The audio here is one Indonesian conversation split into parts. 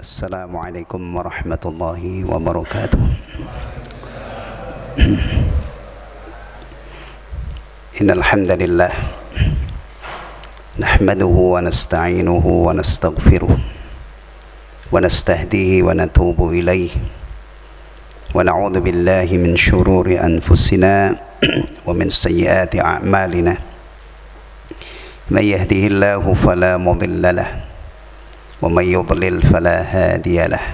Assalamualaikum warahmatullahi wabarakatuh. Innal hamdalillah nahmaduhu wa nasta'inuhu wa nastaghfiruh wa nastahdihi wa natubu ilayhi wa na'udzu billahi min shururi anfusina wa min sayyiati a'malina. May yahdihillahu fala mudilla lahu ومن يضلل فلا هادي له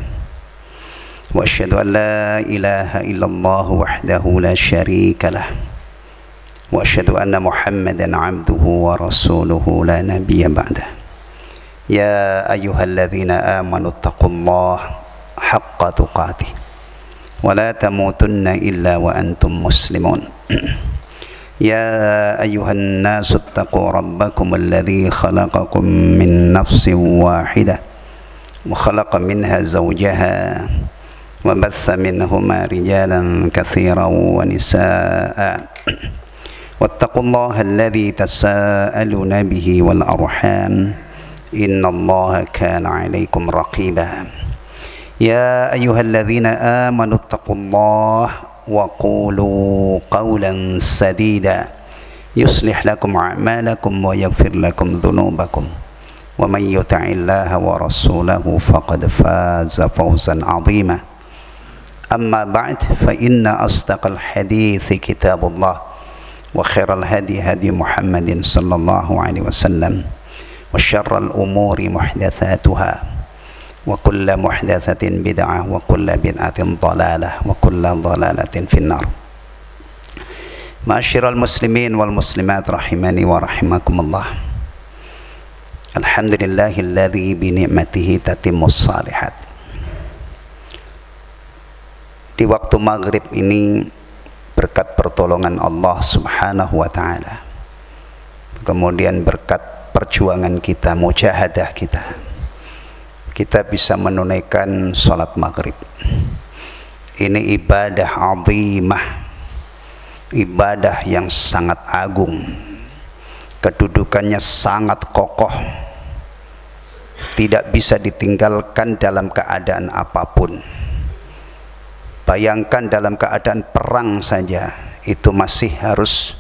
وأشهد أن لا إله إلا الله وحده لا شريك له وأشهد أن محمدا عبده ورسوله لا نبي بعده يا أيها الذين آمنوا اتقوا الله حق تقاته ولا تموتن إلا وأنتم مسلمون يا أيها الناس اتقوا ربكم الذي خلقكم من نفس واحدة وخلق منها زوجها وبث منهما رجالا كثيرا ونساء واتقوا الله الذي تساءلون به والأرحام إن الله كان عليكم رقيبا يا أيها الذين آمنوا اتقوا الله وقولوا قولا سديدا يصلح لكم أعمالكم ويغفر لكم ذنوبكم ومن يطع الله ورسوله فقد فاز فوزا عظيما أما بعد فإن أصدق الحديث كتاب الله وخير الهدي هدي محمد صلى الله عليه وسلم وشر الأمور محدثاتها وكل محدثة بدعة وكل بدعة ضلالة وكل ضلالة في النار. Ma'asyiral muslimin wal muslimat rahimani wa rahimakumullah. Alhamdulillahilladzi bi ni'matihi tatimmus shalihat. Di waktu maghrib ini berkat pertolongan Allah Subhanahu wa taala, kemudian berkat perjuangan kita, mujahadah kita bisa menunaikan sholat maghrib. Ini ibadah azimah, ibadah yang sangat agung, kedudukannya sangat kokoh, tidak bisa ditinggalkan dalam keadaan apapun. Bayangkan dalam keadaan perang saja itu masih harus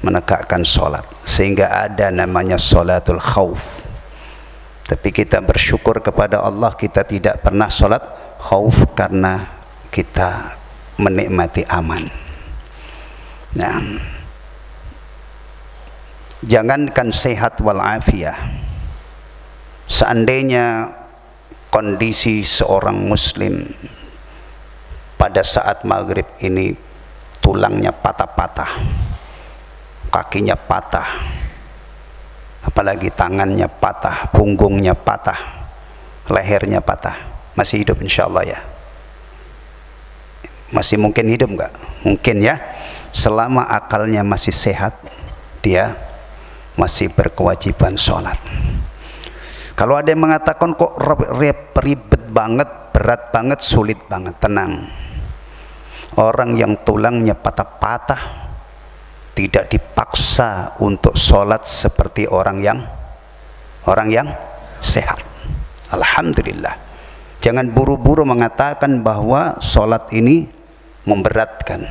menegakkan sholat, sehingga ada namanya sholatul khauf. Tapi kita bersyukur kepada Allah, kita tidak pernah sholat khauf karena kita menikmati aman. Nah, jangankan sehat walafiat, seandainya kondisi seorang muslim pada saat maghrib ini tulangnya patah-patah, kakinya patah, apalagi tangannya patah, punggungnya patah, lehernya patah, masih hidup insyaallah ya? Masih mungkin hidup enggak? Mungkin ya, selama akalnya masih sehat, dia masih berkewajiban sholat. Kalau ada yang mengatakan kok ribet banget, berat banget, sulit banget, tenang. Orang yang tulangnya patah-patah tidak dipaksa untuk sholat seperti orang yang sehat. Alhamdulillah. Jangan buru-buru mengatakan bahwa sholat ini memberatkan.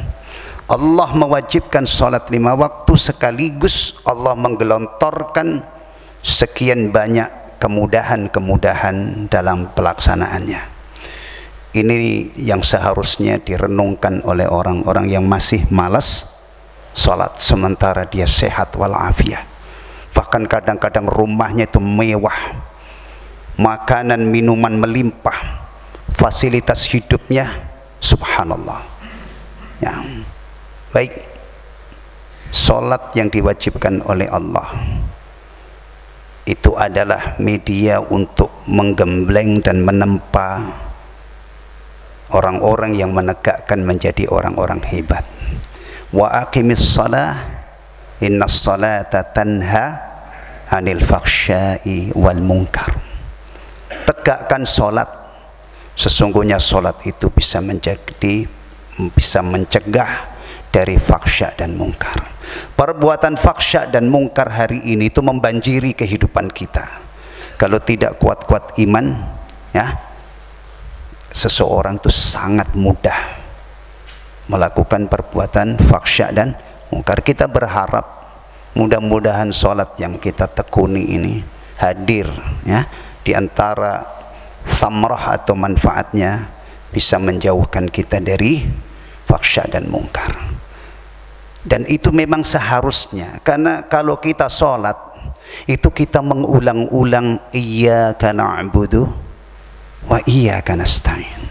Allah mewajibkan sholat 5 waktu sekaligus Allah menggelontorkan sekian banyak kemudahan-kemudahan dalam pelaksanaannya. Ini yang seharusnya direnungkan oleh orang-orang yang masih malas sholat sementara dia sehat walafiat. Bahkan kadang-kadang rumahnya itu mewah, makanan minuman melimpah, fasilitas hidupnya subhanallah ya. Baik, sholat yang diwajibkan oleh Allah itu adalah media untuk menggembleng dan menempa orang-orang yang menegakkan menjadi orang-orang hebat. Wa aqimis shalah innas salata tanha anil fakhsya'i wal munkar. Tegakkan sholat, sesungguhnya sholat itu bisa mencegah dari fakhsya dan munkar. Perbuatan fakhsya dan munkar hari ini itu membanjiri kehidupan kita. Kalau tidak kuat-kuat iman, ya, seseorang itu sangat mudah melakukan perbuatan fahsya dan mungkar. Kita berharap mudah-mudahan sholat yang kita tekuni ini hadir ya di antara thamrah atau manfaatnya bisa menjauhkan kita dari fahsya dan mungkar. Dan itu memang seharusnya, karena kalau kita sholat itu kita mengulang-ulang iyyaka na'budu wa iyyaka nasta'in.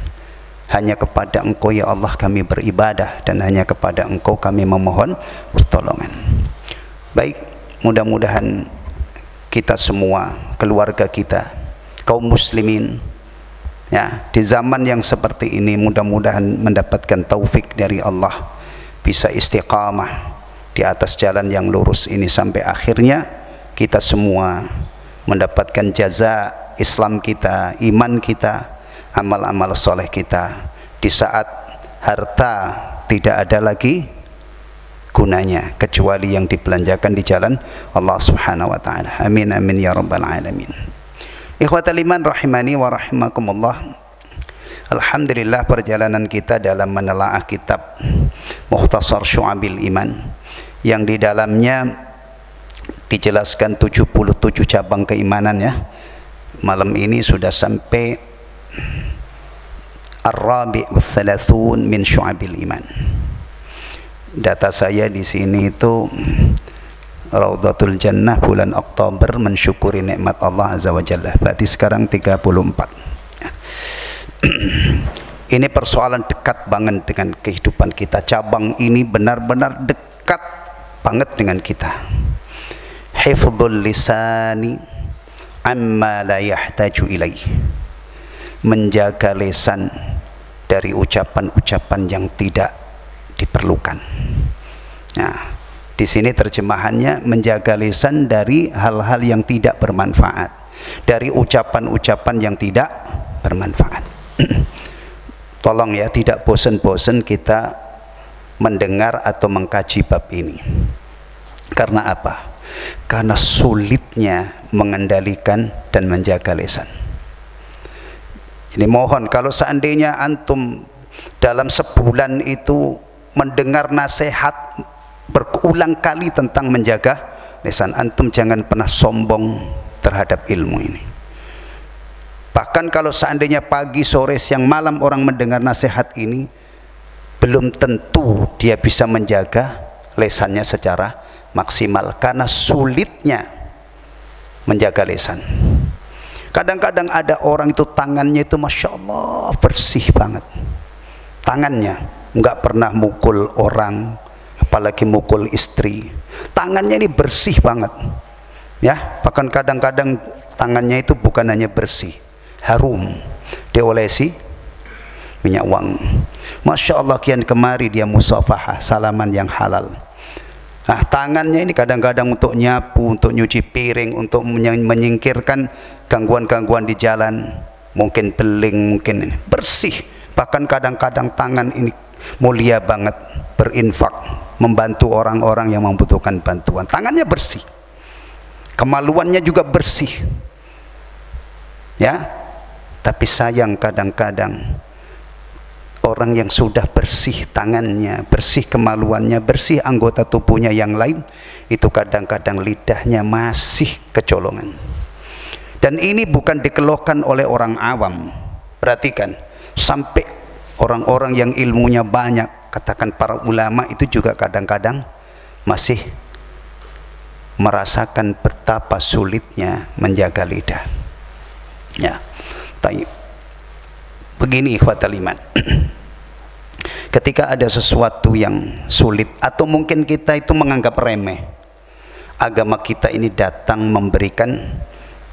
Hanya kepada Engkau ya Allah kami beribadah, dan hanya kepada Engkau kami memohon pertolongan. Baik, mudah-mudahan kita semua, keluarga kita, kaum muslimin ya, di zaman yang seperti ini mudah-mudahan mendapatkan taufik dari Allah, bisa istiqamah di atas jalan yang lurus ini sampai akhirnya kita semua mendapatkan jaza Islam kita, iman kita, amal-amal soleh kita di saat harta tidak ada lagi gunanya kecuali yang dibelanjakan di jalan Allah Subhanahu wa taala. Amin amin ya rabbal alamin. Ikhwatal iman rahimani wa rahimakumullah. Alhamdulillah, perjalanan kita dalam menelaah kitab Mukhtasar Syu'abil Iman yang di dalamnya dijelaskan 77 cabang keimanan ya. Malam ini sudah sampai Ar-Rabi' wa Thalathun min Syu'abil Iman. Data saya di sini itu Raudatul Jannah bulan Oktober, mensyukuri nikmat Allah Azza wa Jalla. Berarti sekarang 34. Ini persoalan dekat banget dengan kehidupan kita. Cabang ini benar-benar dekat banget dengan kita. Hifdzul lisani amma la yahtaju ilaih. Menjaga lisan dari ucapan-ucapan yang tidak diperlukan. Nah, di sini terjemahannya menjaga lisan dari hal-hal yang tidak bermanfaat, dari ucapan-ucapan yang tidak bermanfaat. Tolong ya, tidak bosan-bosan kita mendengar atau mengkaji bab ini. Karena apa? Karena sulitnya mengendalikan dan menjaga lisan. Jadi mohon, kalau seandainya antum dalam sebulan itu mendengar nasihat berulang kali tentang menjaga lisan, antum jangan pernah sombong terhadap ilmu ini. Bahkan kalau seandainya pagi, sore, siang, malam orang mendengar nasihat ini, belum tentu dia bisa menjaga lisannya secara maksimal karena sulitnya menjaga lisan. Kadang-kadang ada orang itu tangannya itu Masya Allah bersih banget, tangannya nggak pernah mukul orang, apalagi mukul istri, tangannya ini bersih banget ya. Bahkan kadang-kadang tangannya itu bukan hanya bersih, harum, diolesi minyak wangi. Masya Allah, kian kemari dia musafahah, salaman yang halal. Nah, tangannya ini kadang-kadang untuk nyapu, untuk nyuci piring, untuk menyingkirkan gangguan-gangguan di jalan, mungkin beling, mungkin ini bersih. Bahkan kadang-kadang tangan ini mulia banget, berinfak, membantu orang-orang yang membutuhkan bantuan. Tangannya bersih, kemaluannya juga bersih ya. Tapi sayang kadang-kadang orang yang sudah bersih tangannya, bersih kemaluannya, bersih anggota tubuhnya yang lain, itu kadang-kadang lidahnya masih kecolongan. Dan ini bukan dikeluhkan oleh orang awam. Perhatikan, sampai orang-orang yang ilmunya banyak, katakan para ulama, itu juga kadang-kadang masih merasakan betapa sulitnya menjaga lidah ya. Begini ikhwatal iman, ketika ada sesuatu yang sulit atau mungkin kita itu menganggap remeh, agama kita ini datang memberikan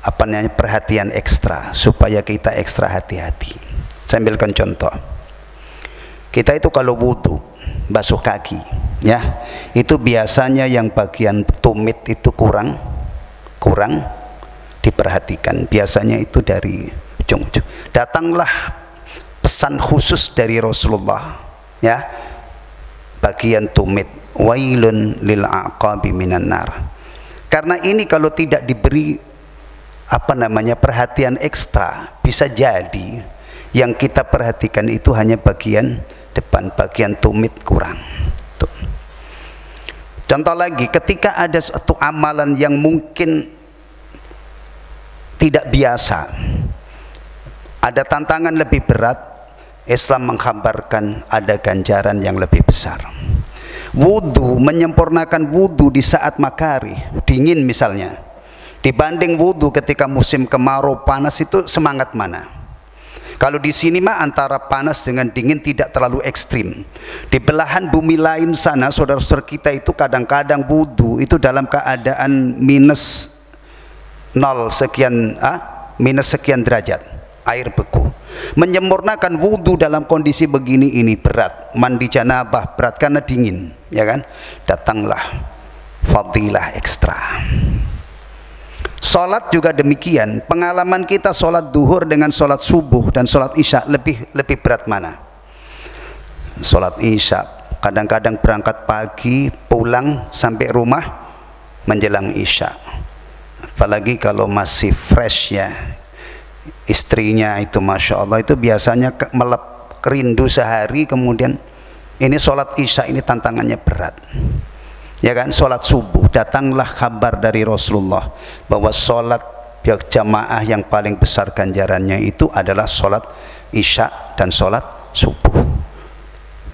apa namanya perhatian ekstra supaya kita ekstra hati-hati. Saya ambilkan contoh. Kita itu kalau wudhu basuh kaki ya, itu biasanya yang bagian tumit itu kurang diperhatikan, biasanya itu dari ujung-ujung. Datanglah pesan khusus dari Rasulullah ya, bagian tumit, wailun lil aqabi minan nar. Karena ini kalau tidak diberi apa namanya perhatian ekstra, bisa jadi Yang kita perhatikan itu hanya bagian depan, bagian tumit kurang. Tuh. Contoh lagi, ketika ada satu amalan yang mungkin tidak biasa, ada tantangan lebih berat, Islam mengkhabarkan ada ganjaran yang lebih besar. Wudu, menyempurnakan wudu di saat makari, dingin misalnya, dibanding wudu ketika musim kemarau panas, itu semangat mana? Kalau di sini mah antara panas dengan dingin tidak terlalu ekstrim. Di belahan bumi lain sana, saudara-saudara kita itu kadang-kadang wudu itu dalam keadaan minus 0 sekian, minus sekian derajat, air beku. Menyempurnakan wudu dalam kondisi begini ini berat. Mandi janabah berat karena dingin, ya kan? Datanglah fadilah ekstra. Sholat juga demikian. Pengalaman kita sholat duhur dengan sholat subuh dan sholat isya, lebih berat mana? Sholat isya kadang-kadang berangkat pagi, pulang sampai rumah menjelang isya. Apalagi kalau masih fresh ya, istrinya itu masya Allah itu biasanya melep rindu sehari, kemudian ini sholat isya ini tantangannya berat. Ya kan, sholat subuh, datanglah kabar dari Rasulullah bahwa sholat jamaah yang paling besar ganjarannya itu adalah sholat isya dan sholat subuh.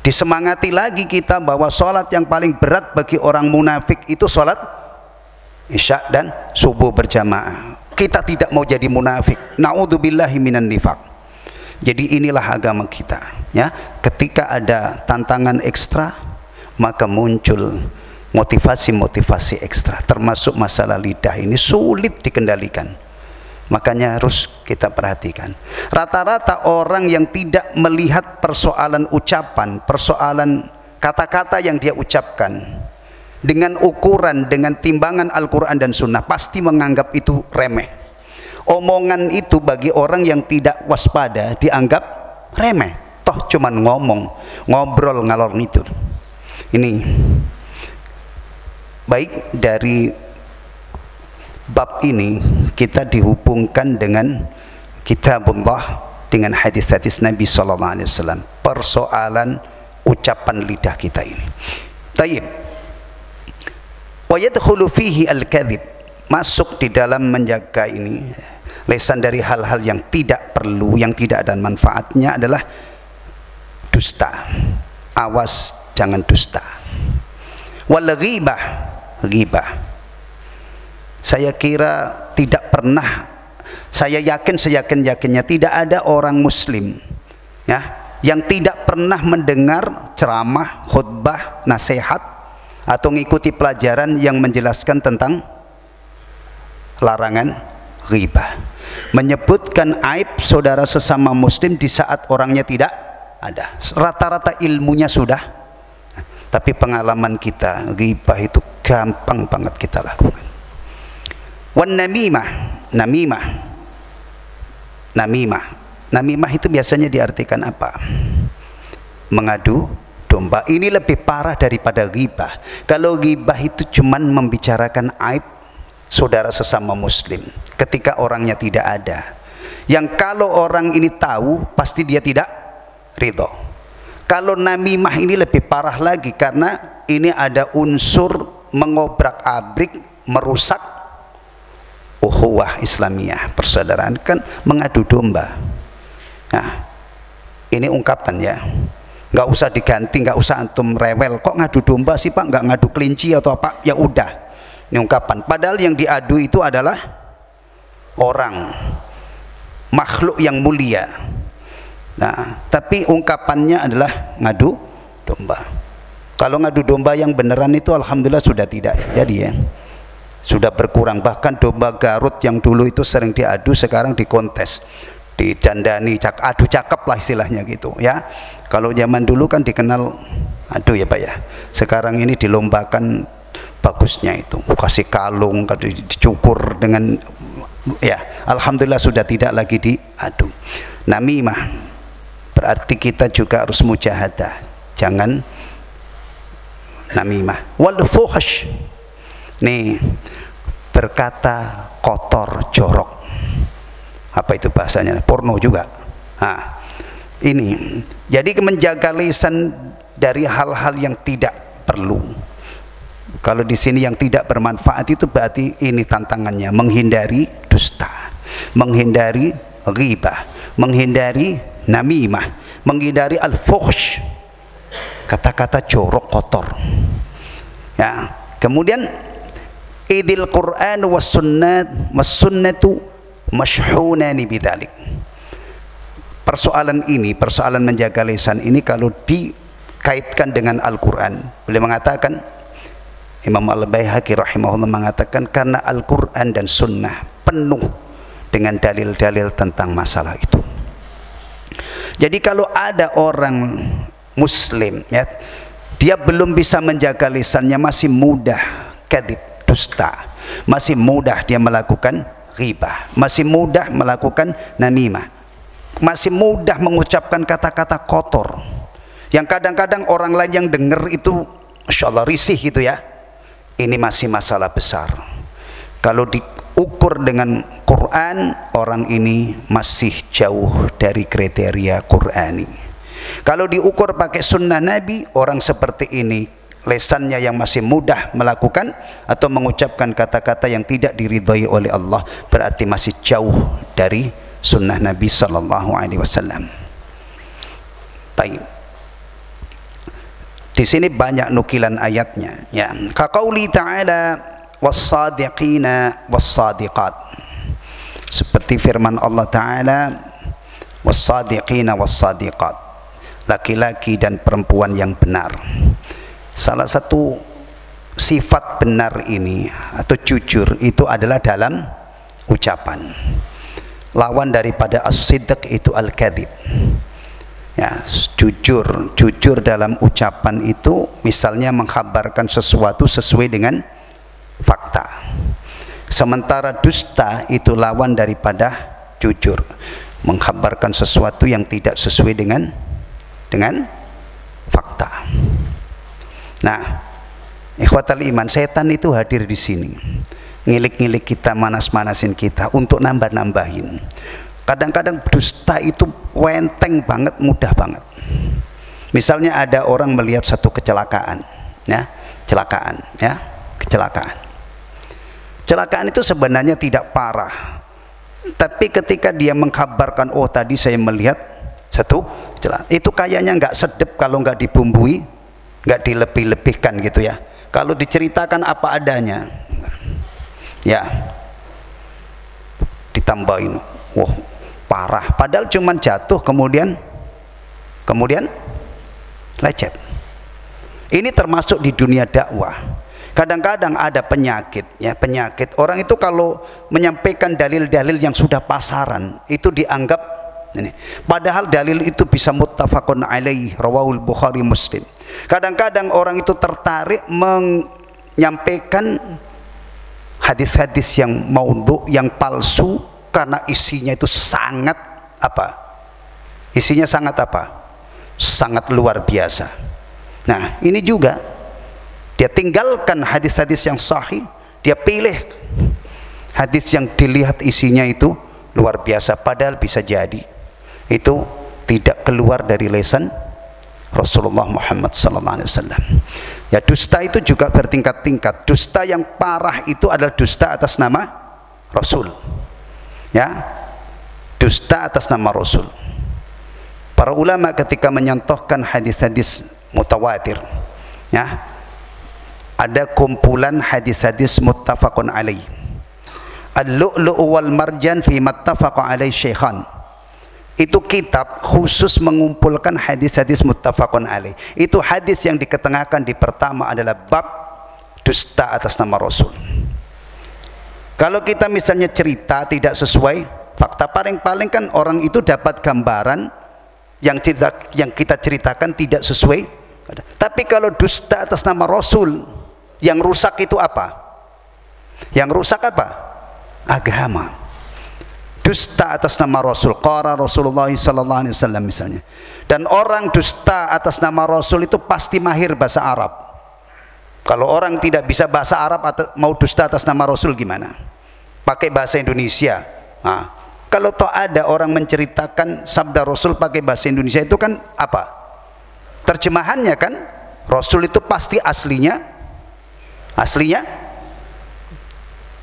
Disemangati lagi kita bahwa sholat yang paling berat bagi orang munafik itu sholat isya dan subuh berjamaah. Kita tidak mau jadi munafik, na'udzubillahi minan nifaq. Jadi inilah agama kita ya. Ketika ada tantangan ekstra, maka muncul motivasi-motivasi ekstra, termasuk masalah lidah ini sulit dikendalikan. Makanya harus kita perhatikan. Rata-rata orang yang tidak melihat persoalan ucapan, persoalan kata-kata yang dia ucapkan dengan ukuran, dengan timbangan Al-Quran dan Sunnah, pasti menganggap itu remeh. Omongan itu bagi orang yang tidak waspada dianggap remeh. Toh cuman ngomong, ngobrol ngalor ngidul. Ini baik, dari bab ini kita dihubungkan dengan kitabullah, dengan hadis-hadis Nabi SAW, persoalan ucapan lidah kita ini. Taib. Wa yadkhulu fihi al-kadhib, masuk di dalam menjaga ini lesan dari hal-hal yang tidak perlu, yang tidak ada manfaatnya adalah dusta. Awas jangan dusta. Wal ghibah, ghibah. Saya kira tidak pernah, saya yakin seyakin-yakinnya tidak ada orang muslim ya yang tidak pernah mendengar ceramah, khutbah, nasihat atau mengikuti pelajaran yang menjelaskan tentang larangan ghibah, menyebutkan aib saudara sesama muslim di saat orangnya tidak ada. Rata-rata ilmunya sudah, tapi pengalaman kita ghibah itu gampang banget kita lakukan. Wan namimah, namimah, namimah, namimah itu biasanya diartikan apa? Mengadu domba. Ini lebih parah daripada ghibah. Kalau ghibah itu cuman membicarakan aib saudara sesama muslim ketika orangnya tidak ada, yang kalau orang ini tahu pasti dia tidak ridho. Kalau namimah ini lebih parah lagi, karena ini ada unsur mengobrak-abrik, merusak ukhuwah Islamiyah, persaudaraan, kan mengadu domba. Nah, ini ungkapan ya, nggak usah diganti, nggak usah antum rewel, kok ngadu domba sih Pak, nggak ngadu kelinci atau apa, ya udah, ini ungkapan. Padahal yang diadu itu adalah orang, makhluk yang mulia. Nah, tapi ungkapannya adalah ngadu domba. Kalau ngadu domba yang beneran itu alhamdulillah sudah tidak jadi ya, sudah berkurang. Bahkan domba Garut yang dulu itu sering diadu, sekarang dikontes, dicandani, adu cakep lah istilahnya gitu ya. Kalau zaman dulu kan dikenal adu ya Pak ya, sekarang ini dilombakan bagusnya itu, kasih kalung, dicukur dengan ya, alhamdulillah sudah tidak lagi diadu. Namimah berarti kita juga harus mujahadah, jangan namimah. Wal fuhsh, nih berkata kotor, jorok. Apa itu bahasanya? Porno juga. Nah, Ini jadi menjaga lisan dari hal-hal yang tidak perlu. Kalau di sini yang tidak bermanfaat itu berarti ini tantangannya, menghindari dusta, menghindari ghibah, menghindari namimah, menghindari al-fuhsh, kata-kata jorok kotor. Ya, kemudian idil Quran was sunnatu mashhunani bidzalik. Persoalan ini, persoalan menjaga lisan ini kalau dikaitkan dengan Al-Quran, beliau mengatakan, Imam Al-Baihaqi rahimahullah mengatakan, karena Al-Quran dan Sunnah penuh dengan dalil-dalil tentang masalah itu. Jadi kalau ada orang Muslim, ya, dia belum bisa menjaga lisannya, masih mudah kadzib, dusta, masih mudah dia melakukan ghibah, masih mudah melakukan namimah, masih mudah mengucapkan kata-kata kotor yang kadang-kadang orang lain yang dengar itu Masya Allah risih gitu ya. Ini masih masalah besar. Kalau diukur dengan Quran, orang ini masih jauh dari kriteria Qurani. Kalau diukur pakai sunnah Nabi, orang seperti ini lesannya yang masih mudah melakukan atau mengucapkan kata-kata yang tidak diridhai oleh Allah, berarti masih jauh dari sunnah Nabi sallallahu alaihi wasallam. Taib. Di sini banyak nukilan ayatnya, ya. Kaqauli ta'ala was-sadiqina was-sadiqat. Seperti firman Allah Ta'ala, was-sadiqina was-sadiqat. Laki-laki dan perempuan yang benar. Salah satu sifat benar ini atau jujur itu adalah dalam ucapan. Lawan daripada as-sidq itu al-kadzib. Ya, jujur dalam ucapan itu misalnya mengkhabarkan sesuatu sesuai dengan fakta. Sementara dusta itu lawan daripada jujur, mengkhabarkan sesuatu yang tidak sesuai dengan fakta. Nah, ikhwatal iman, setan itu hadir di sini, ngilik-ngilik kita, manas-manasin kita untuk nambah-nambahin. Kadang-kadang dusta itu wenteng banget, mudah banget. Misalnya ada orang melihat satu kecelakaan, ya, kecelakaan. Kecelakaan itu sebenarnya tidak parah, tapi ketika dia mengkabarkan, oh tadi saya melihat satu kecelakaan, itu kayaknya nggak sedep kalau nggak dibumbui, nggak dilebih-lebihkan gitu ya. Kalau diceritakan apa adanya, ya, ditambahin, wah parah, padahal cuman jatuh kemudian lecet. Ini termasuk di dunia dakwah. Kadang-kadang ada penyakit, ya, penyakit orang itu kalau menyampaikan dalil-dalil yang sudah pasaran itu dianggap ini. Padahal dalil itu bisa muttafaqun alaih, rawahul Bukhari Muslim. Kadang-kadang orang itu tertarik menyampaikan hadis-hadis yang maudhu, yang palsu, karena isinya itu sangat apa? Isinya sangat apa? Sangat luar biasa. Nah, ini juga dia tinggalkan hadis-hadis yang sahih, dia pilih hadis yang dilihat isinya itu luar biasa, padahal bisa jadi itu tidak keluar dari lisan Rasulullah Muhammad SAW. Ya, dusta itu juga bertingkat-tingkat. Dusta yang parah itu adalah dusta atas nama Rasul. Ya, dusta atas nama Rasul. Para ulama ketika menyontohkan hadis-hadis mutawatir, ya, ada kumpulan hadis-hadis muttafaqun alaih. Al-lu'lu'u wal marjan fi mattafaqa alaih syaikhan. Itu kitab khusus mengumpulkan hadis-hadis muttafaqun alaih. Itu hadis yang diketengahkan di pertama adalah bab dusta atas nama Rasul. Kalau kita misalnya cerita tidak sesuai fakta, paling-paling kan orang itu dapat gambaran yang kita ceritakan tidak sesuai. Tapi kalau dusta atas nama Rasul, yang rusak itu apa? Yang rusak apa? Agama. Dusta atas nama Rasul, qala Rasulullah sallallahu alaihi wasallam misalnya. Dan orang dusta atas nama Rasul itu pasti mahir bahasa Arab. Kalau orang tidak bisa bahasa Arab atau mau dusta atas nama Rasul gimana? Pakai bahasa Indonesia. Nah, Kalau toh ada orang menceritakan sabda Rasul pakai bahasa Indonesia, itu kan apa? Terjemahannya kan, Rasul itu pasti aslinya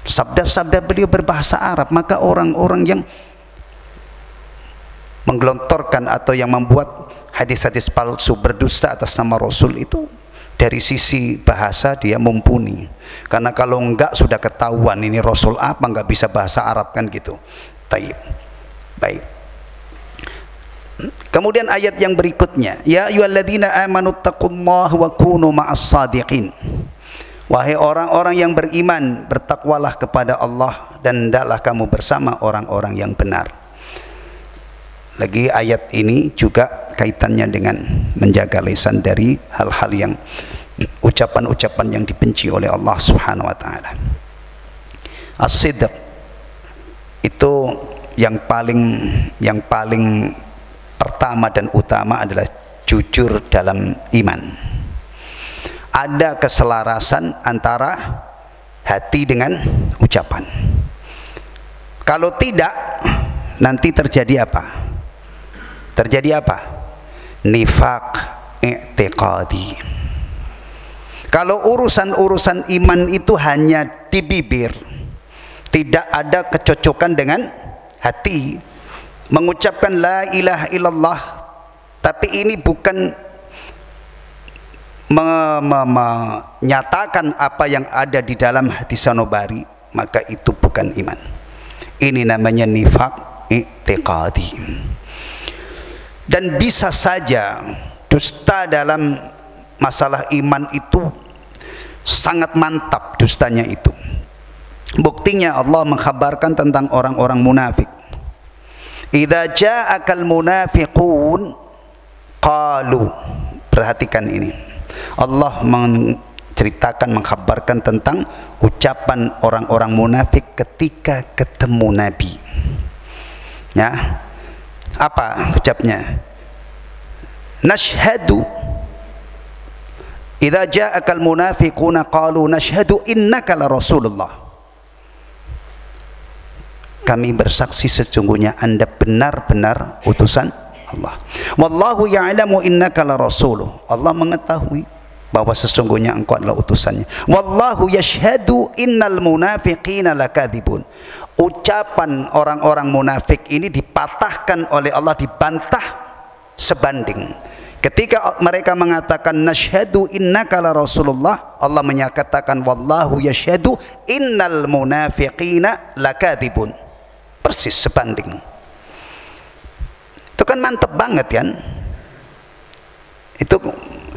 sabda-sabda beliau berbahasa Arab. Maka orang-orang yang menggelontorkan atau yang membuat hadis-hadis palsu berdusta atas nama Rasul itu dari sisi bahasa dia mumpuni. Karena kalau enggak sudah ketahuan ini Rasul apa, enggak bisa bahasa Arab kan gitu. Baik. Kemudian ayat yang berikutnya, ya ayyuhalladzina amanu taqullaha wa kunu ma'as shadiqin. Wahai orang-orang yang beriman, bertakwalah kepada Allah dan hendaklah kamu bersama orang-orang yang benar. Lagi ayat ini juga kaitannya dengan menjaga lisan dari hal-hal yang ucapan-ucapan yang dibenci oleh Allah Subhanahu wa taala. As-sidq itu yang paling pertama dan utama adalah jujur dalam iman. Ada keselarasan antara hati dengan ucapan. Kalau tidak, nanti terjadi apa? Nifaq i'tiqadi. Kalau urusan-urusan iman itu hanya di bibir, tidak ada kecocokan dengan hati, mengucapkan la ilaha illallah, tapi ini bukan menyatakan apa yang ada di dalam hati sanubari, maka itu bukan iman. Ini namanya nifaq i'tiqadi. Dan bisa saja dusta dalam masalah iman itu sangat mantap dustanya itu. Buktinya Allah mengkhabarkan tentang orang-orang munafik. Idza ja'akal munafiqun qalu. Perhatikan ini. Allah menceritakan, mengkhabarkan tentang ucapan orang-orang munafik ketika ketemu Nabi. Ya. Apa ucapnya? Nashhadu, idza ja'akal munafiquna qalu nashhadu innaka la rasulullah. Kami bersaksi sesungguhnya Anda benar-benar utusan Allah. Wallahu ya'lamu innaka la rasuluh. Allah mengetahui bahwa sesungguhnya engkau adalah utusannya. Wallahu yashhadu innal munafiqina lakadzibun. Ucapan orang-orang munafik ini dipatahkan oleh Allah, dibantah sebanding. Ketika mereka mengatakan nashhadu innaka la rasulullah, Allah menyatakan wallahu yashhadu innal munafiqina lakadzibun. Persis sebanding. Itu kan mantep banget kan? Itu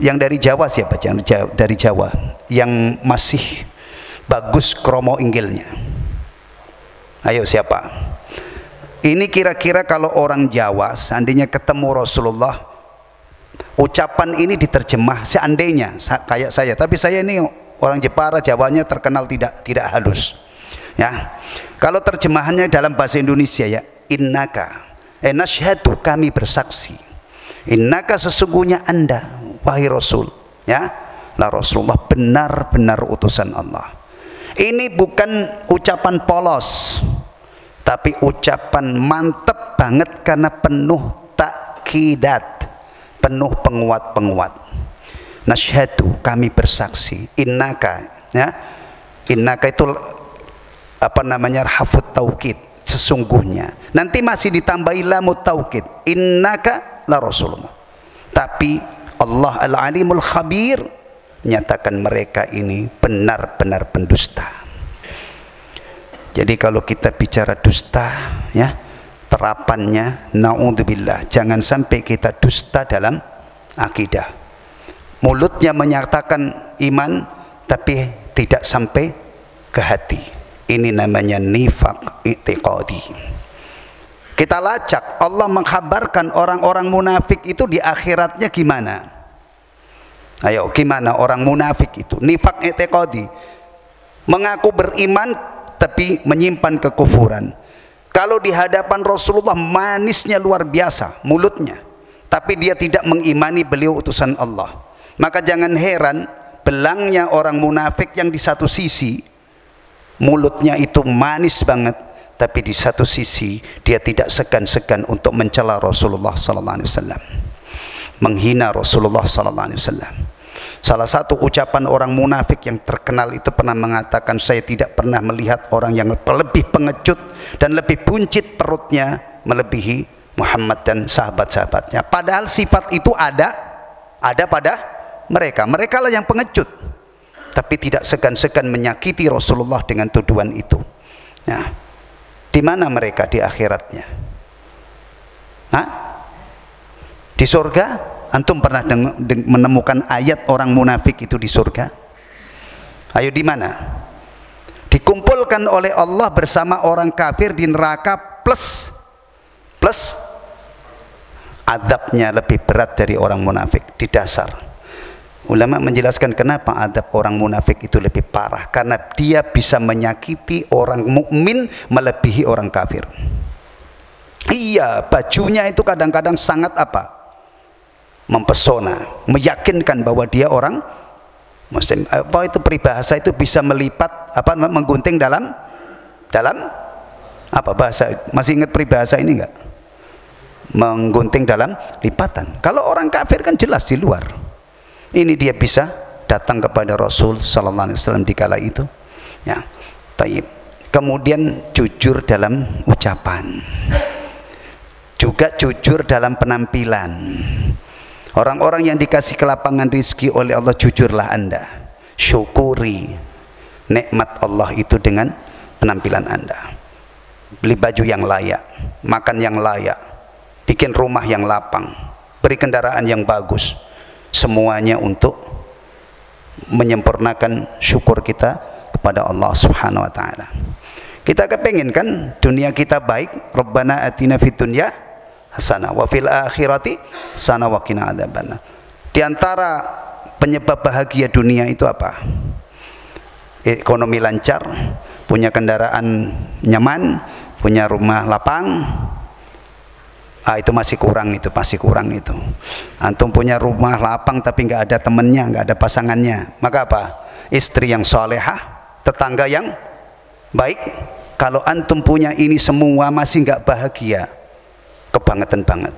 yang dari Jawa siapa? Yang dari Jawa yang masih bagus kromo inggilnya. Ayo siapa? Ini kira-kira kalau orang Jawa seandainya ketemu Rasulullah, ucapan ini diterjemah seandainya kayak saya, tapi saya ini orang Jepara, Jawanya terkenal tidak halus. Ya. Kalau terjemahannya dalam bahasa Indonesia ya, innaka nashhadu, kami bersaksi, innaka sesungguhnya Anda wahai Rasul, ya, la Rasulullah, benar-benar utusan Allah. Ini bukan ucapan polos, tapi ucapan mantep banget karena penuh takkidat, penuh penguat-penguat. Nashhadu, kami bersaksi, innaka, ya, innaka itu apa namanya, harfut taukid, sesungguhnya. Nanti masih ditambahi lamut taukid, innaka la rasulullah. Tapi Allah al-alimul khabir menyatakan mereka ini benar-benar pendusta. Jadi kalau kita bicara dusta, ya, terapannya naudzubillah, jangan sampai kita dusta dalam akidah. Mulutnya menyatakan iman tapi tidak sampai ke hati. Ini namanya nifaq i'tiqadi. Kita lacak, Allah mengkhabarkan orang-orang munafik itu di akhiratnya gimana? Ayo, gimana orang munafik itu? Nifaq i'tiqadi, mengaku beriman tapi menyimpan kekufuran. Kalau di hadapan Rasulullah manisnya luar biasa mulutnya, tapi dia tidak mengimani beliau utusan Allah. Maka jangan heran belangnya orang munafik yang di satu sisi mulutnya itu manis banget, tapi di satu sisi dia tidak segan-segan untuk mencela Rasulullah sallallahu alaihi wasallam, menghina Rasulullah sallallahu alaihi wasallam. Salah satu ucapan orang munafik yang terkenal itu pernah mengatakan, saya tidak pernah melihat orang yang lebih pengecut dan lebih buncit perutnya melebihi Muhammad dan sahabat-sahabatnya. Padahal sifat itu ada pada mereka lah yang pengecut, tapi tidak segan-segan menyakiti Rasulullah dengan tuduhan itu. Nah, di mana mereka di akhiratnya? Hah? Di surga? Antum pernah menemukan ayat orang munafik itu di surga? Ayo, di mana? Dikumpulkan oleh Allah bersama orang kafir di neraka plus adabnya lebih berat dari orang munafik di dasar. Ulama menjelaskan kenapa adab orang munafik itu lebih parah, karena dia bisa menyakiti orang mukmin melebihi orang kafir. Iya, bajunya itu kadang-kadang sangat apa? Mempesona, meyakinkan bahwa dia orang muslim. Apa itu peribahasa itu bisa melipat apa, menggunting dalam apa bahasa, masih ingat peribahasa ini enggak? Menggunting dalam lipatan. Kalau orang kafir kan jelas di luar. Ini dia bisa datang kepada Rasul sallallahu alaihi wasallam di kala itu. Ya. Taib. Kemudian jujur dalam ucapan. Juga jujur dalam penampilan. Orang-orang yang dikasih kelapangan rizki oleh Allah, jujurlah Anda, syukuri nikmat Allah itu dengan penampilan Anda. Beli baju yang layak, makan yang layak, bikin rumah yang lapang, beri kendaraan yang bagus, semuanya untuk menyempurnakan syukur kita kepada Allah Subhanahu wa taala. Kita kepengin kan dunia kita baik, Rabbana atina fid dunya hasanah wa fil akhirati hasanah wa qina adzabannar. Di antara penyebab bahagia dunia itu apa? Ekonomi lancar, punya kendaraan nyaman, punya rumah lapang. Itu masih kurang itu. Antum punya rumah lapang tapi nggak ada temennya, nggak ada pasangannya, maka apa? Istri yang solehah, tetangga yang baik. Kalau antum punya ini semua masih nggak bahagia, kebangetan banget.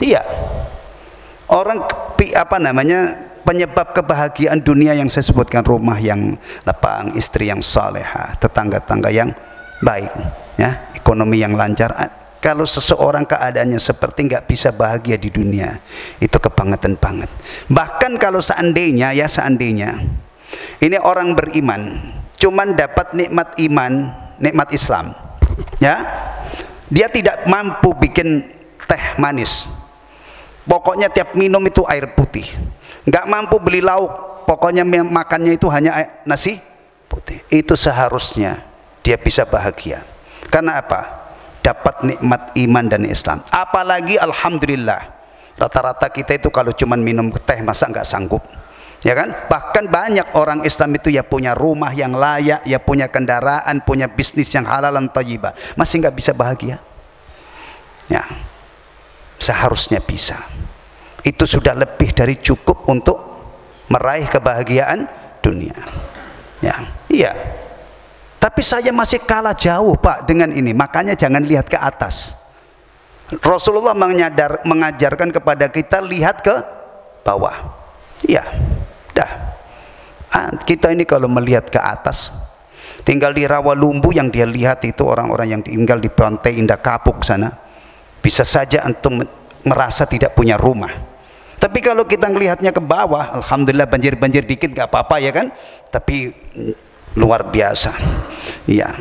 Iya, orang penyebab kebahagiaan dunia yang saya sebutkan, rumah yang lapang, istri yang salehah, tetangga-tangga yang baik, ya, ekonomi yang lancar. Kalau seseorang keadaannya seperti nggak bisa bahagia di dunia, itu kebangetan banget. Bahkan kalau seandainya ini orang beriman cuman dapat nikmat iman, nikmat Islam, ya, dia tidak mampu bikin teh manis, pokoknya tiap minum itu air putih, nggak mampu beli lauk, pokoknya makannya itu hanya nasi putih. Itu seharusnya dia bisa bahagia. Karena apa? Dapat nikmat iman dan Islam. Apalagi alhamdulillah, rata-rata kita itu kalau cuman minum teh masa nggak sanggup, ya kan? Bahkan banyak orang Islam itu ya punya rumah yang layak, ya punya kendaraan, punya bisnis yang halal dan thayyibah, masih nggak bisa bahagia. Ya, seharusnya bisa. Itu sudah lebih dari cukup untuk meraih kebahagiaan dunia. Ya, iya. Tapi saya masih kalah jauh Pak dengan ini. Makanya jangan lihat ke atas. Rasulullah mengajarkan kepada kita lihat ke bawah. Iya, dah. Kita ini kalau melihat ke atas, tinggal di Rawalumbu yang dia lihat itu orang-orang yang tinggal di Pantai Indah Kapuk sana, bisa saja antum merasa tidak punya rumah. Tapi kalau kita melihatnya ke bawah, alhamdulillah banjir-banjir dikit gak apa-apa, ya kan? Tapi luar biasa. Iya,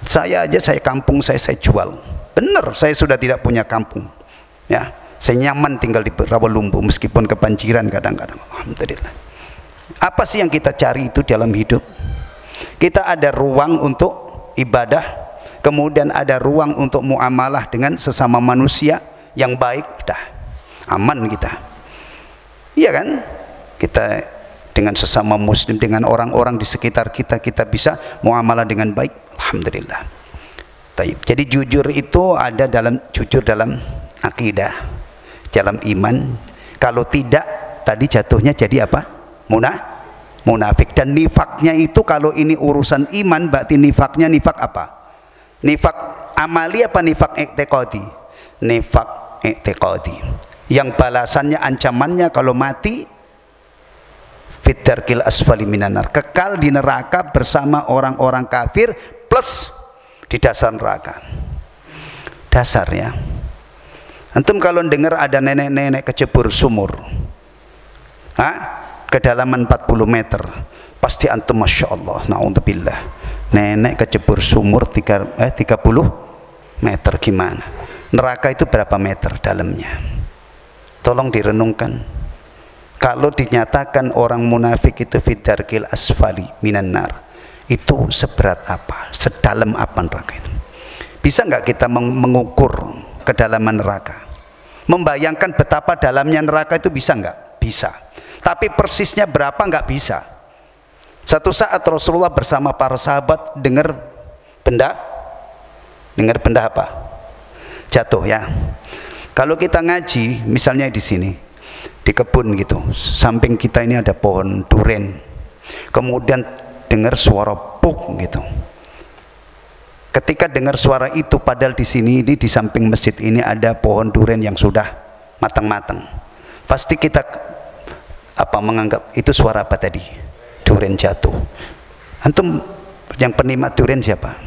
saya kampung saya jual. Bener, saya sudah tidak punya kampung. Ya, saya nyaman tinggal di Rawalumbu meskipun kebanjiran kadang-kadang. Alhamdulillah. Apa sih yang kita cari itu dalam hidup? Kita ada ruang untuk ibadah, kemudian ada ruang untuk muamalah dengan sesama manusia yang baik, dah aman kita. Iya kan? Kita dengan sesama muslim, dengan orang-orang di sekitar kita, kita bisa muamalah dengan baik, alhamdulillah. Jadi jujur itu ada jujur dalam akidah, dalam iman. Kalau tidak, tadi jatuhnya jadi apa? Munafik. Dan nifaknya itu, kalau ini urusan iman, berarti nifaknya nifak apa? Nifak amali apa nifak i'tiqadi? Nifak i'tiqadi. Yang balasannya, ancamannya kalau mati fitdarkil asfali minanar, kekal di neraka bersama orang-orang kafir plus di dasar neraka. Dasar ya. Antum kalau dengar ada nenek-nenek kecebur sumur, kedalaman 40 meter, pasti antum masya Allah, naudzubillah, nenek kecebur sumur 30 meter gimana? Neraka itu berapa meter dalamnya? Tolong direnungkan. Kalau dinyatakan orang munafik itu fitdarkil asfali minan nar, itu seberat apa, sedalam apa neraka itu? Bisa nggak kita mengukur kedalaman neraka? Membayangkan betapa dalamnya neraka itu bisa nggak? Bisa. Tapi persisnya berapa nggak bisa. Satu saat Rasulullah bersama para sahabat dengar benda apa? Jatuh ya. Kalau kita ngaji, misalnya di sini, di kebun gitu, samping kita ini ada pohon duren, kemudian dengar suara puk gitu. Ketika dengar suara itu, padahal di sini ini di samping masjid ini ada pohon duren yang sudah matang-matang, pasti kita menganggap itu suara apa tadi? Duren jatuh. Antum yang penikmat duren siapa?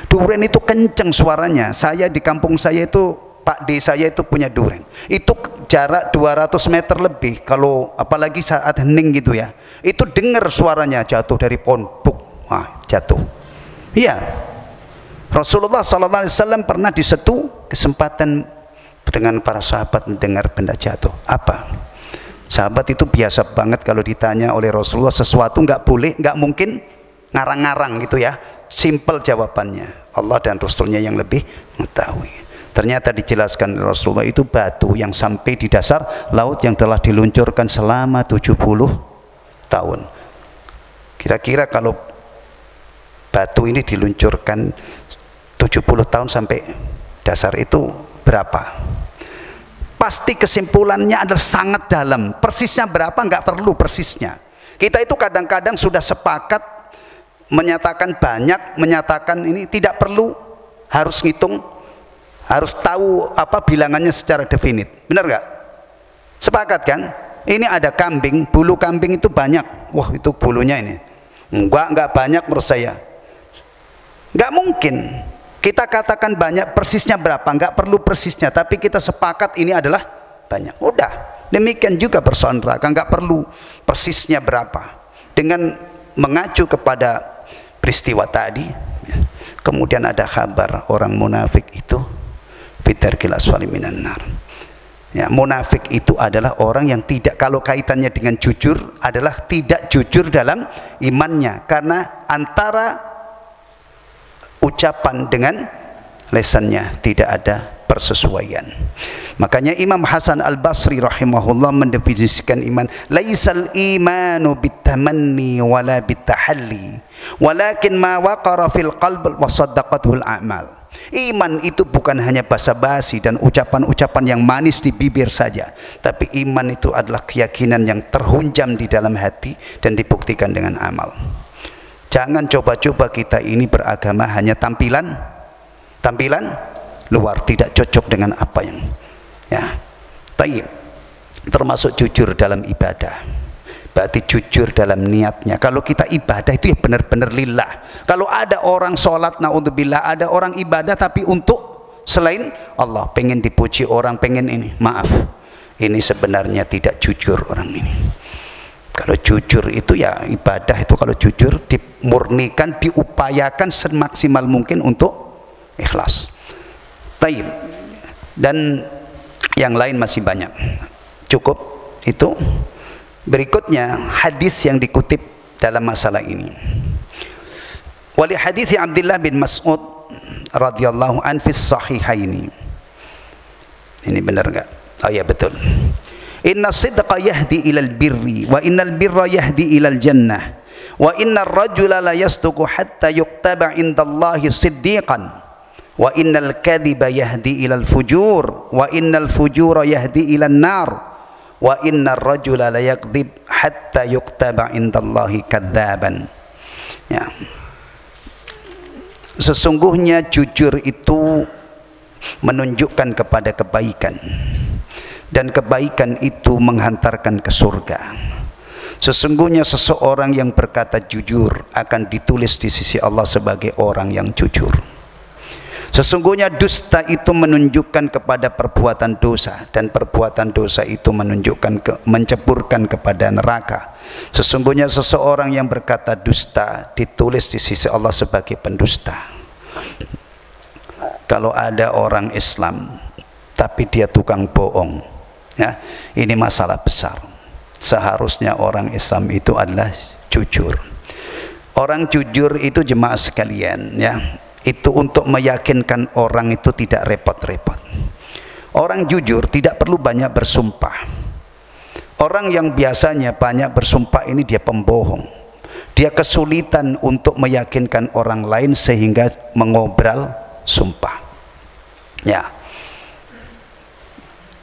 Duren itu kenceng suaranya. Saya di kampung saya itu, Pak D saya itu punya duren. Itu jarak 200 meter lebih. Kalau apalagi saat hening gitu ya, itu dengar suaranya jatuh dari pohon, buk, jatuh. Iya. Rasulullah SAW pernah di satu kesempatan dengan para sahabat mendengar benda jatuh. Apa? Sahabat itu biasa banget kalau ditanya oleh Rasulullah sesuatu nggak boleh, nggak mungkin ngarang-ngarang gitu ya. Simple jawabannya. Allah dan Rasulnya yang lebih mengetahui. Ternyata dijelaskan Rasulullah itu batu yang sampai di dasar laut yang telah diluncurkan selama 70 tahun. Kira-kira kalau batu ini diluncurkan 70 tahun sampai dasar itu berapa? Pasti kesimpulannya adalah sangat dalam. Persisnya berapa nggak perlu persisnya. Kita itu kadang-kadang sudah sepakat menyatakan banyak, menyatakan ini, tidak perlu harus ngitung, harus tahu apa bilangannya secara definit. Benar nggak? Sepakat kan? Ini ada kambing, bulu kambing itu banyak. Wah, itu bulunya ini. Enggak banyak menurut saya. Nggak mungkin kita katakan banyak, persisnya berapa, nggak perlu persisnya, tapi kita sepakat ini adalah banyak. Udah, demikian juga persoalan neraka, nggak perlu persisnya berapa. Dengan mengacu kepada peristiwa tadi, kemudian ada kabar orang munafik itu fitdarkil asfali minan nar. Ya, munafik itu adalah orang yang tidak, kalau kaitannya dengan jujur, adalah tidak jujur dalam imannya, karena antara ucapan dengan lesannya tidak ada persesuaian. Makanya Imam Hasan Al-Basri rahimahullah mendefinisikan iman, laisal imanu bitamanni wala bitahalli walakin ma waqara fil qalb wa saddaqatul a'mal. Iman itu bukan hanya basa-basi dan ucapan-ucapan yang manis di bibir saja, tapi iman itu adalah keyakinan yang terhunjam di dalam hati dan dibuktikan dengan amal. Jangan coba-coba kita ini beragama hanya tampilan luar, tidak cocok dengan apa yang ya. Taib. Termasuk jujur dalam ibadah. Berarti jujur dalam niatnya. Kalau kita ibadah itu ya benar-benar lillah. Kalau ada orang sholat, naudzubillah, ada orang ibadah tapi untuk selain Allah, pengen dipuji orang, pengen ini, maaf, ini sebenarnya tidak jujur orang ini. Kalau jujur itu ya ibadah itu, kalau jujur dimurnikan, diupayakan semaksimal mungkin untuk ikhlas. Taib. Dan yang lain masih banyak. Cukup itu. Berikutnya hadis yang dikutip dalam masalah ini. Wali hadis Abdullah bin Mas'ud radhiyallahu an fi sahihaini. Ini benar enggak? Oh ya, betul. Inna sidqa yahdi ilal birri wa innal birra yahdi ilal jannah wa innar rajula la yasduqu hatta yuktaba indallahi siddiqan wa innal kadhiba yahdi ilal fujur wa innal fujura yahdi ilan nar wa innar rajula la yakdzib hatta yuktaba indallahi kadzaban. Ya. Sesungguhnya jujur itu menunjukkan kepada kebaikan, dan kebaikan itu menghantarkan ke surga. Sesungguhnya seseorang yang berkata jujur akan ditulis di sisi Allah sebagai orang yang jujur. Sesungguhnya dusta itu menunjukkan kepada perbuatan dosa, dan perbuatan dosa itu menunjukkan menceburkan kepada neraka. Sesungguhnya seseorang yang berkata dusta ditulis di sisi Allah sebagai pendusta. Kalau ada orang Islam tapi dia tukang bohong, ya, ini masalah besar. Seharusnya orang Islam itu adalah jujur. Orang jujur itu jemaah sekalian, ya, itu untuk meyakinkan orang itu tidak repot-repot. Orang jujur tidak perlu banyak bersumpah. Orang yang biasanya banyak bersumpah ini dia pembohong. Dia kesulitan untuk meyakinkan orang lain sehingga mengobral sumpah. Ya.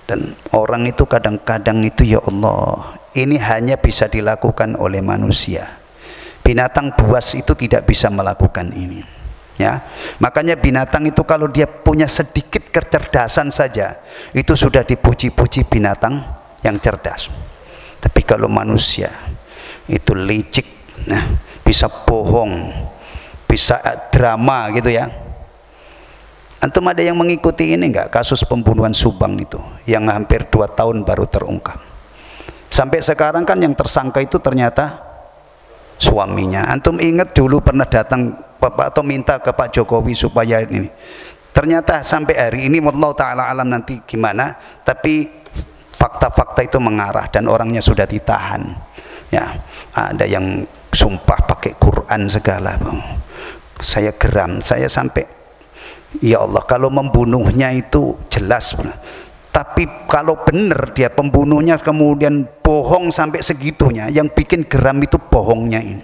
Dan orang itu kadang-kadang itu, ya Allah, ini hanya bisa dilakukan oleh manusia. Binatang buas itu tidak bisa melakukan ini. Ya, makanya binatang itu kalau dia punya sedikit kecerdasan saja, itu sudah dipuji-puji binatang yang cerdas. Tapi kalau manusia itu licik, nah, bisa bohong, bisa drama gitu ya. Antum ada yang mengikuti ini enggak, kasus pembunuhan Subang itu yang hampir 2 tahun baru terungkap. Sampai sekarang kan yang tersangka itu ternyata suaminya. Antum ingat dulu pernah datang Bapak atau minta ke Pak Jokowi supaya ini, ternyata sampai hari ini wallahu ta'ala alam nanti gimana, tapi fakta-fakta itu mengarah dan orangnya sudah ditahan. Ya, ada yang sumpah pakai Quran segala. Saya geram, saya sampai, ya Allah, kalau membunuhnya itu jelas, tapi kalau benar dia pembunuhnya kemudian bohong sampai segitunya, yang bikin geram itu bohongnya ini.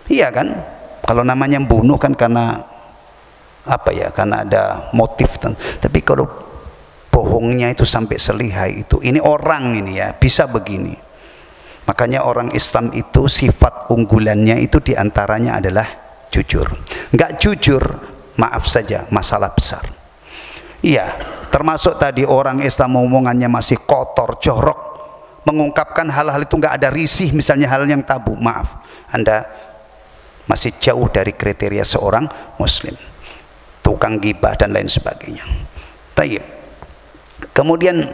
Iya kan? Kalau namanya bunuh kan karena apa ya? Karena ada motif. Tapi kalau bohongnya itu sampai selihai itu, ini orang ini ya bisa begini. Makanya orang Islam itu sifat unggulannya itu diantaranya adalah jujur. Enggak jujur, maaf saja, masalah besar. Iya, termasuk tadi orang Islam omongannya masih kotor, jorok, mengungkapkan hal-hal itu enggak ada risih, misalnya hal yang tabu, maaf, Anda masih jauh dari kriteria seorang muslim, tukang gibah dan lain sebagainya. Taib. Kemudian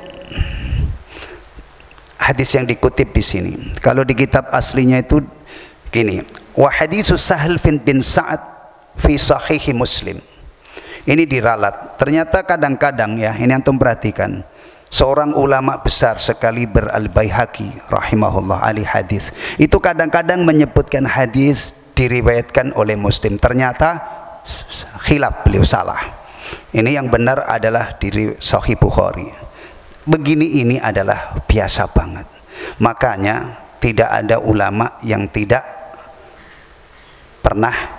hadis yang dikutip di sini, kalau di kitab aslinya itu gini, wa hadisus Sahl bin Sa'ad fi sahihi Muslim. Ini diralat. Ternyata kadang-kadang ya, ini antum perhatikan, seorang ulama besar sekaliber Al-Baihaqi rahimahullah ahli hadis, itu kadang-kadang menyebutkan hadis diriwayatkan oleh Muslim, ternyata khilaf, beliau salah. Ini yang benar adalah di Sahih Bukhari. Begini ini adalah biasa banget. Makanya tidak ada ulama yang tidak pernah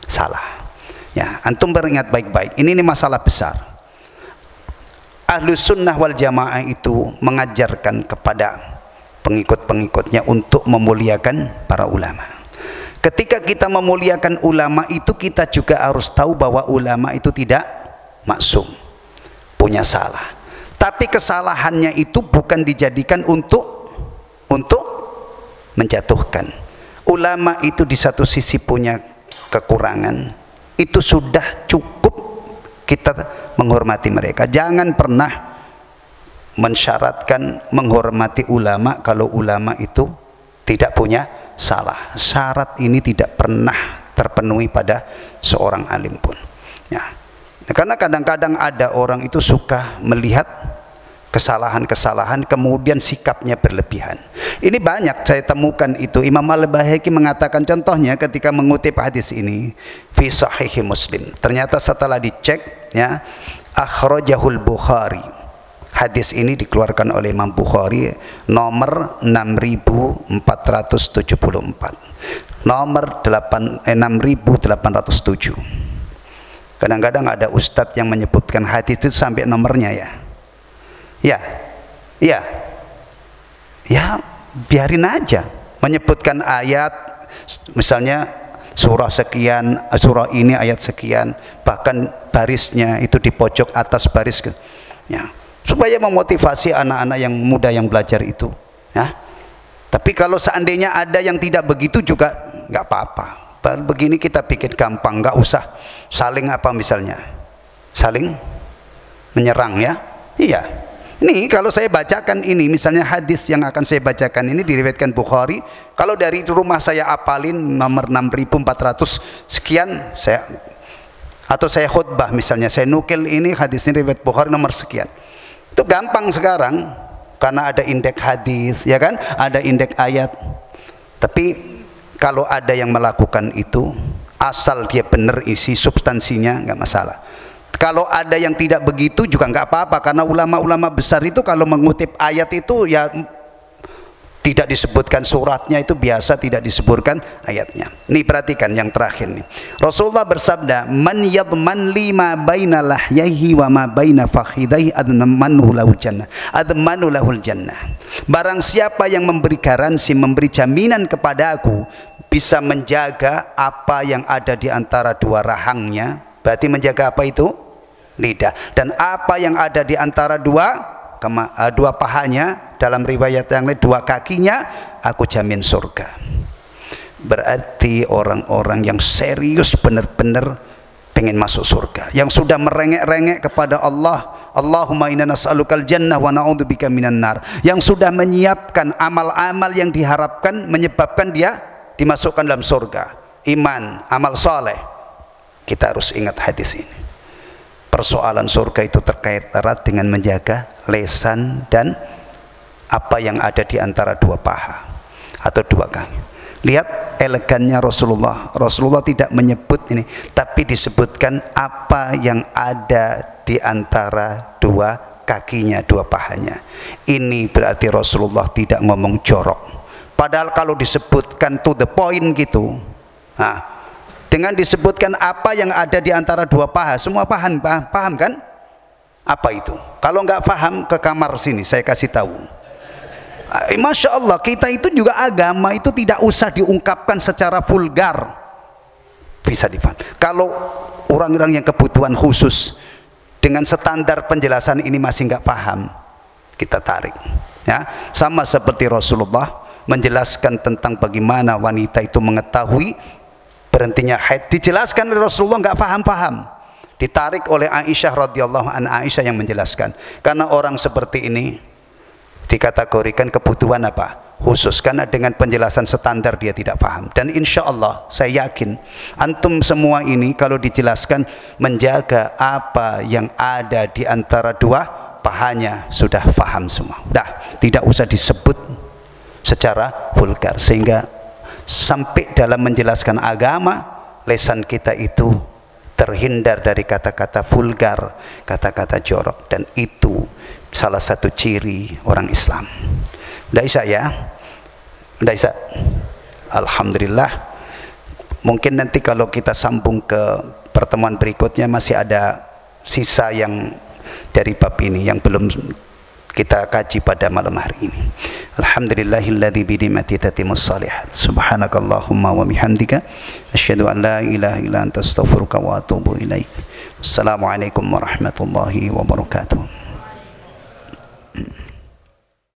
salah. Ya, antum beringat baik-baik. Ini masalah besar. Ahlus sunnah wal jamaah itu mengajarkan kepada pengikut-pengikutnya untuk memuliakan para ulama. Ketika kita memuliakan ulama itu, kita juga harus tahu bahwa ulama itu tidak maksum, punya salah. Tapi kesalahannya itu bukan dijadikan untuk menjatuhkan. Ulama itu di satu sisi punya kekurangan, itu sudah cukup kita menghormati mereka. Jangan pernah mensyaratkan menghormati ulama kalau ulama itu tidak punya salah. Syarat ini tidak pernah terpenuhi pada seorang alim pun. Ya. Karena kadang-kadang ada orang itu suka melihat kesalahan-kesalahan kemudian sikapnya berlebihan. Ini banyak saya temukan itu. Imam Al-Baihaqi mengatakan, contohnya ketika mengutip hadis ini fi Sahih Muslim, ternyata setelah dicek, ya, akhrajahul Bukhari. Hadis ini dikeluarkan oleh Imam Bukhari nomor 6474, nomor 6807. Kadang-kadang ada ustadz yang menyebutkan hadis itu sampai nomornya ya. Ya, biarin aja menyebutkan ayat, misalnya surah sekian, surah ini ayat sekian, bahkan barisnya itu di pojok atas baris, ya, supaya memotivasi anak-anak yang muda yang belajar itu, ya. Tapi kalau seandainya ada yang tidak begitu juga nggak apa-apa. Begini kita pikir gampang, nggak usah saling apa misalnya, saling menyerang, ya. Iya. Ini kalau saya bacakan ini, misalnya hadis yang akan saya bacakan ini diriwayatkan Bukhari. Kalau dari rumah saya apalin nomor 6400 sekian, atau saya khutbah misalnya, saya nukil ini hadis ini riwayat Bukhari nomor sekian. Itu gampang sekarang karena ada indeks hadis, ya kan? Ada indeks ayat. Tapi kalau ada yang melakukan itu, asal dia benar isi substansinya, nggak masalah. Kalau ada yang tidak begitu juga nggak apa-apa, karena ulama-ulama besar itu kalau mengutip ayat itu ya tidak disebutkan suratnya, itu biasa tidak disebutkan ayatnya. Nih perhatikan yang terakhir nih. Rasulullah bersabda, "Man yadman lima baina lahyaihi wa ma baina fakhidaihi admanu lahul jannah." Admanu lahul jannah. Barang siapa yang memberi garansi, memberi jaminan kepada aku bisa menjaga apa yang ada di antara dua rahangnya, berarti menjaga apa itu? Lidah. Dan apa yang ada di antara dua pahanya, dalam riwayat yang lain dua kakinya, aku jamin surga. Berarti orang-orang yang serius benar-benar pengen masuk surga, yang sudah merengek-rengek kepada Allah, Allahumma inna nas'alukal jannah wa na'udzubika minan nar, yang sudah menyiapkan amal-amal yang diharapkan menyebabkan dia dimasukkan dalam surga, iman, amal soleh. Kita harus ingat hadis ini. Persoalan surga itu terkait erat dengan menjaga lisan dan apa yang ada di antara dua paha atau dua kaki. Lihat elegannya Rasulullah. Rasulullah tidak menyebut ini, tapi disebutkan apa yang ada di antara dua kakinya, dua pahanya. Ini berarti Rasulullah tidak ngomong jorok. Padahal kalau disebutkan to the point gitu, nah, dengan disebutkan apa yang ada di antara dua paha, semua paham kan? Apa itu? Kalau nggak paham, ke kamar sini, saya kasih tahu. Masya Allah, kita itu juga agama itu tidak usah diungkapkan secara vulgar, bisa dipaham. Kalau orang-orang yang kebutuhan khusus dengan standar penjelasan ini masih nggak paham, kita tarik. Ya, sama seperti Rasulullah menjelaskan tentang bagaimana wanita itu mengetahui berhentinya haid, dijelaskan oleh Rasulullah, nggak paham-paham, ditarik oleh Aisyah radhiyallahu anha. Aisyah yang menjelaskan, karena orang seperti ini dikategorikan kebutuhan apa? Khusus, karena dengan penjelasan standar dia tidak paham. Dan insya Allah saya yakin antum semua ini kalau dijelaskan menjaga apa yang ada di antara dua pahanya sudah paham semua, dah tidak usah disebut secara vulgar, sehingga sampai dalam menjelaskan agama lisan kita itu terhindar dari kata-kata vulgar, kata-kata jorok, dan itu salah satu ciri orang Islam. Udah Isa ya? Udah Isa? Alhamdulillah. Mungkin nanti kalau kita sambung ke pertemuan berikutnya masih ada sisa yang dari bab ini yang belum kita kaji pada malam hari ini. Alhamdulillahilladzi bi ni'matihi tatimmus shalihat. Subhanakallahumma wa bihamdika asyhadu an la ilaha illa anta astaghfiruka wa atubu ilaik. Assalamualaikum warahmatullahi wabarakatuh.